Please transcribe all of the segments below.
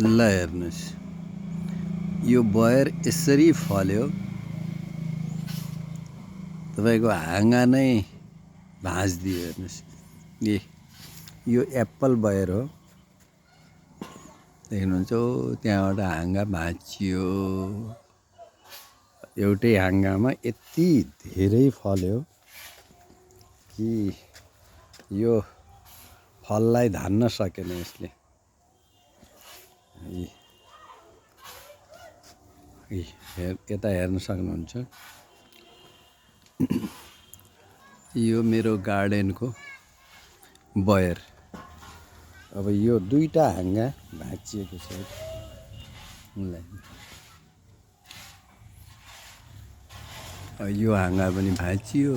ल हेर्नुहोस्, यो बयर यसरी फल्यो, तपाईको हाँगा नै भाँच्दियो। हेर्नुहोस्, यो एप्पल बयर हो, देख्नुहुन्छ? त्यहाँबाट हाँगा भाँचियो। एउटै हाँगामा यति धेरै फल्यो कि यो फललाई धान्न सकेन यसले। यता हेर्न सक्नुहुन्छ, यो मेरो गार्डनको बयर। अब यो दुईटा हाँगा भाँचिएको छ। यो हाँगा पनि भाँचियो,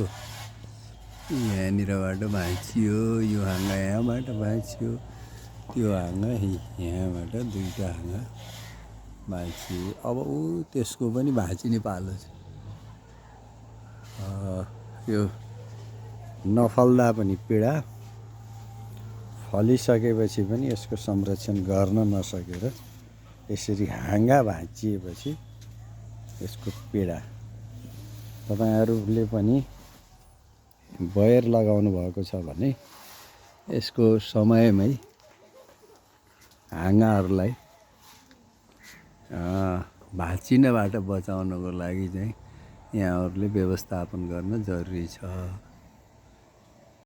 यहाँनिरबाट भाँचियो, यो हाँगा यहाँबाट भाँचियो, त्यो हाँगा यहाँबाट दुईटा हाँगा भाँचियो। अब त्यसको पनि भाँचिने पालो छ। यो नफल्दा पनि पीडा, फलिसकेपछि पनि यसको संरक्षण गर्न नसकेर यसरी हाँगा भाँचिएपछि यसको पीडा। तपाईहरुले पनि बयर लगाउनु भएको छ भने यसको समयमै हाँगाहरूलाई भाँचिनबाट बचाउनको लागि चाहिँ यहाँहरूले व्यवस्थापन गर्न जरुरी छ।